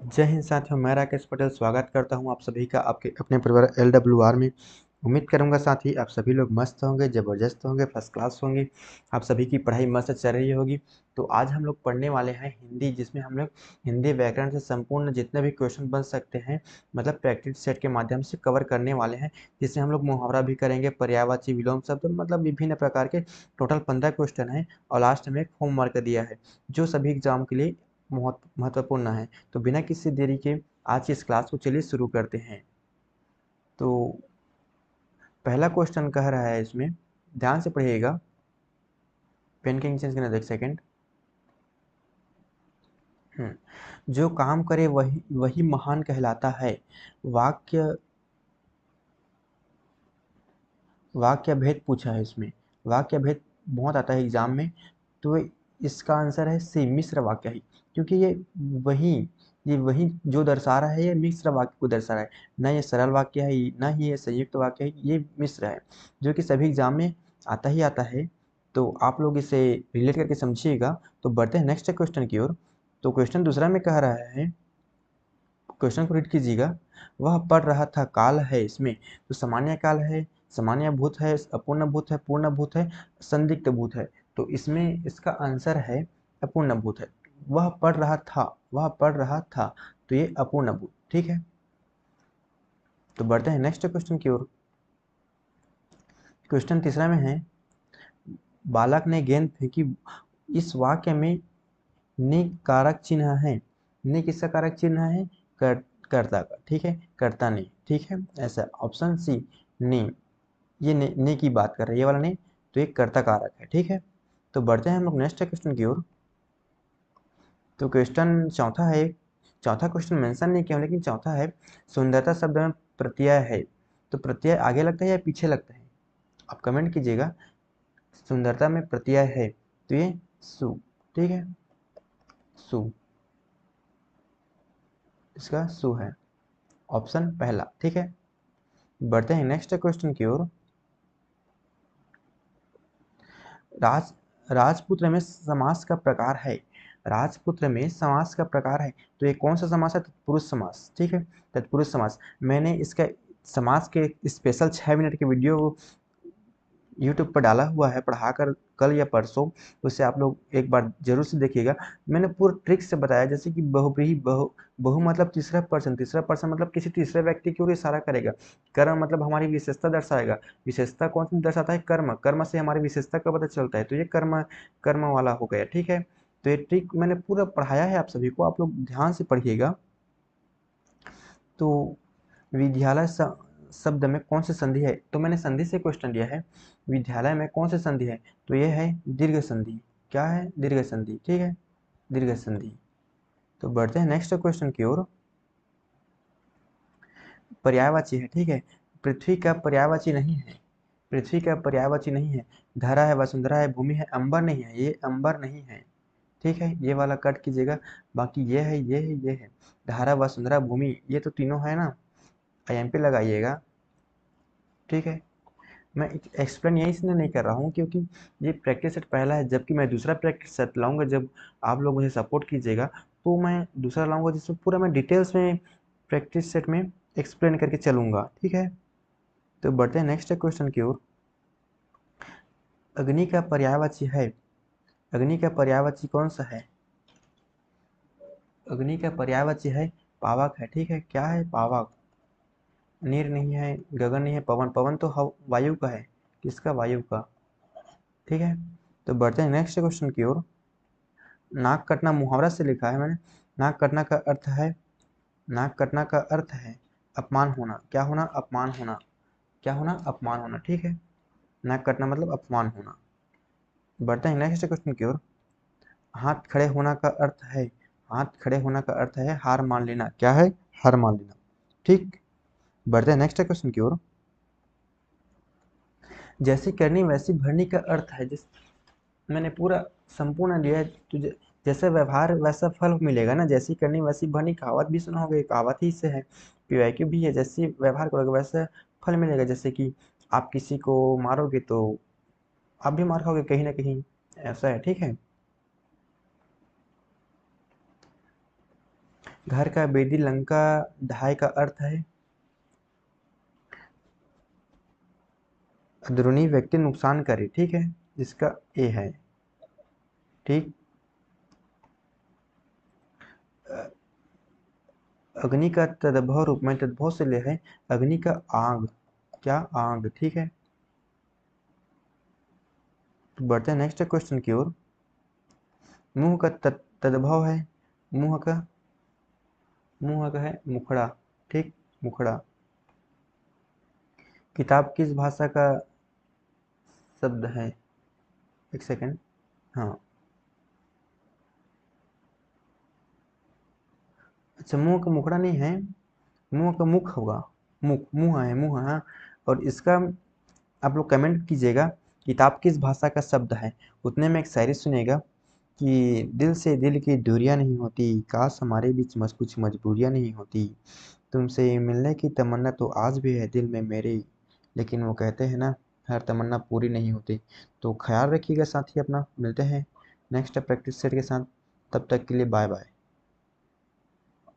जय हिंद साथियों, मैं राकेश पटेल स्वागत करता हूं आप सभी का आपके अपने परिवार LWR में। उम्मीद करूंगा साथी आप सभी लोग मस्त होंगे, ज़बरदस्त होंगे, फर्स्ट क्लास होंगे। आप सभी की पढ़ाई मस्त चल रही होगी। तो आज हम लोग पढ़ने वाले हैं हिंदी, जिसमें हम लोग हिंदी व्याकरण से संपूर्ण जितने भी क्वेश्चन बन सकते हैं मतलब प्रैक्टिस सेट के माध्यम से कवर करने वाले हैं। जिसमें हम लोग मुहावरा भी करेंगे, पर्यायवाची, विलोम शब्द, मतलब विभिन्न प्रकार के टोटल 15 क्वेश्चन हैं। और लास्ट में एक होमवर्क दिया है जो सभी एग्जाम के लिए बहुत महत्वपूर्ण है। तो बिना किसी देरी के आज की इस क्लास को चलिए शुरू करते हैं। तो पहला क्वेश्चन कह रहा है, इसमें ध्यान से पढ़िएगा, पेन के नीचे देख सेकेंड। जो काम करे वही वही महान कहलाता है। वाक्य वाक्य भेद पूछा है इसमें। वाक्य भेद बहुत आता है एग्जाम में। तो इसका आंसर है सी, मिश्र वाक्य ही। क्योंकि वही ये वही जो दर्शा रहा है, ये मिश्र वाक्य को दर्शा रहा है। ना ये सरल वाक्य है, ना ही ये संयुक्त वाक्य है, ये मिश्र है, जो कि सभी एग्जाम में आता ही आता है। तो आप लोग इसे रिलेट करके समझिएगा। तो बढ़ते हैं नेक्स्ट क्वेश्चन की ओर। तो क्वेश्चन दूसरा में कह रहा है, क्वेश्चन को रीड कीजिएगा। वह पढ़ रहा था काल है इसमें। तो सामान्य काल है, सामान्य भूत है, अपूर्ण भूत है, पूर्ण भूत है, संदिग्ध भूत है। तो इसमें इसका आंसर है अपूर्ण भूत है। वह पढ़ रहा था, वह पढ़ रहा था, तो ये अपूर्ण भूत, ठीक है। तो बढ़ते हैं नेक्स्ट क्वेश्चन की ओर। क्वेश्चन तीसरा में है, बालक ने गेंद फेंकी। इस वाक्य में ने कारक चिन्ह है। ने किसका कारक चिन्ह है? कर, कर्ता का, ठीक है, कर्ता ने, ठीक है, ऐसा ऑप्शन सी ने। ये ने की बात कर रहे हैं, ये वाला ने, तो एक कर्ता कारक है, ठीक है। तो बढ़ते हैं हम लोग नेक्स्ट क्वेश्चन की ओर। तो क्वेश्चन चौथा है, चौथा क्वेश्चन मेंशन नहीं किया हूं, लेकिन चौथा है, सुंदरता शब्द में प्रत्यय है। तो प्रत्यय आगे लगता है या पीछे लगता है? आप कमेंट कीजिएगा। सुंदरता में प्रत्यय है तो ये सु, ठीक है, सु, इसका सु है, ऑप्शन पहला, ठीक है। बढ़ते हैं नेक्स्ट क्वेश्चन की ओर। राज राजपुत्र में समास का प्रकार है। राजपुत्र में समास का प्रकार है, तो ये कौन सा समास है? तत्पुरुष समास, ठीक है, तत्पुरुष समास। मैंने इसका समास के स्पेशल 6 मिनट के वीडियो यूट्यूब पर डाला हुआ है, पढ़ाकर कल या परसों। उसे आप लोग एक बार जरूर से देखिएगा। मैंने पूरा ट्रिक से बताया, जैसे कि बहुब्रीहि, बहु मतलब तीसरा पर्सन, तीसरा पर्सन मतलब किसी तीसरे व्यक्ति की ओर इशारा करेगा। कर्म मतलब हमारी विशेषता दर्शाएगा। विशेषता कौन सी दर्शाता है? कर्म। कर्म से हमारी विशेषता का पता चलता है, तो ये कर्म, कर्म वाला हो गया, ठीक है। तो ये ट्रिक मैंने पूरा पढ़ाया है आप सभी को, आप लोग ध्यान से पढ़िएगा। तो विद्यालय शब्द में कौन सी संधि है? तो मैंने संधि से क्वेश्चन दिया है। विद्यालय में कौन सी संधि है? तो ये है दीर्घ संधि। क्या है? दीर्घ संधि, ठीक है, दीर्घ संधि। तो बढ़ते हैं नेक्स्ट क्वेश्चन की ओर। पर्यायवाची है, ठीक है। पृथ्वी का पर्यायवाची नहीं है, पृथ्वी का पर्यायवाची नहीं है। धरा है, वसुंधरा है, भूमि है, अंबर नहीं है, ये अंबर नहीं है, ठीक है, ये वाला कट कीजिएगा। बाकी ये है, ये है, ये है। धारा, वसुंधरा, भूमि, ये तो तीनों है ना, IMP लगाइएगा, ठीक है। मैं एक्सप्लेन यही इसलिए नहीं कर रहा हूँ क्योंकि ये प्रैक्टिस सेट पहला है, जबकि मैं दूसरा प्रैक्टिस सेट लाऊंगा। जब आप लोग मुझे सपोर्ट कीजिएगा तो मैं दूसरा लाऊंगा, जिसमें पूरा मैं डिटेल्स में प्रैक्टिस सेट में एक्सप्लेन करके चलूंगा, ठीक है। तो बढ़ते हैं नेक्स्ट क्वेश्चन की ओर। अग्नि का पर्यायवाची है, अग्नि का पर्यायवाची कौन सा है? अग्नि का पर्यायवाची है पावक है, ठीक है। क्या है? पावक। नीर नहीं है, गगन नहीं है, पवन। पवन तो वायु का है। किसका? वायु का, ठीक है। तो बढ़ते हैं नेक्स्ट क्वेश्चन की ओर। नाक कटना मुहावरा से लिखा है मैंने। नाक कटना का अर्थ है, नाक कटना का अर्थ है अपमान होना। क्या होना? अपमान होना। क्या होना? अपमान होना, ठीक है। नाक कटना मतलब अपमान होना। बढ़ते हैं नेक्स्ट क्वेश्चन की ओर। हाथ खड़े होना का अर्थ है, हाथ खड़े होना का अर्थ है हार मान लेना। क्या है? हार मान लेना, ठीक। बढ़ते हैं नेक्स्ट क्वेश्चन की ओर। जैसी करनी वैसी भरनी का अर्थ है, जिस मैंने पूरा संपूर्ण लिया है। तुझे जैसे व्यवहार वैसा फल मिलेगा ना, जैसी करनी वैसी भरनी, कहावत भी सुना होगा, कहावत ही से है, PYQ भी है। जैसे व्यवहार करोगे वैसे फल मिलेगा। जैसे कि आप किसी को मारोगे तो आप भी मार खाओगे कहीं ना कहीं, ऐसा है, ठीक है। घर का बेदी लंका ढाई का अर्थ है अंदरूनी व्यक्ति नुकसान करे, ठीक है, जिसका ए है। ठीक। अग्नि का तद्भव रूप में तद्भव से ले है अग्नि का आग, क्या आग, ठीक है। तो बढ़ते हैं नेक्स्ट क्वेश्चन की ओर। मुंह का तद्भव है, मुंह का है मुखड़ा, ठीक, मुखड़ा। किताब किस भाषा का शब्द है, एक सेकंड, हाँ, अच्छा मुंह का मुखड़ा नहीं है, मुंह का मुख होगा, मुख, मुंह है, मुंह, हाँ। और इसका आप लोग कमेंट कीजिएगा किताब किस भाषा का शब्द है। उतने में एक शायरी सुनिएगा कि दिल से दिल की दूरियां नहीं होती, काश हमारे बीच कुछ मजबूरियां नहीं होती, तुमसे मिलने की तमन्ना तो आज भी है दिल में मेरे, लेकिन वो कहते हैं ना हर तमन्ना पूरी नहीं होती। तो ख्याल रखिएगा साथी अपना, मिलते हैं नेक्स्ट प्रैक्टिस सेट के साथ, तब तक के लिए बाय बाय।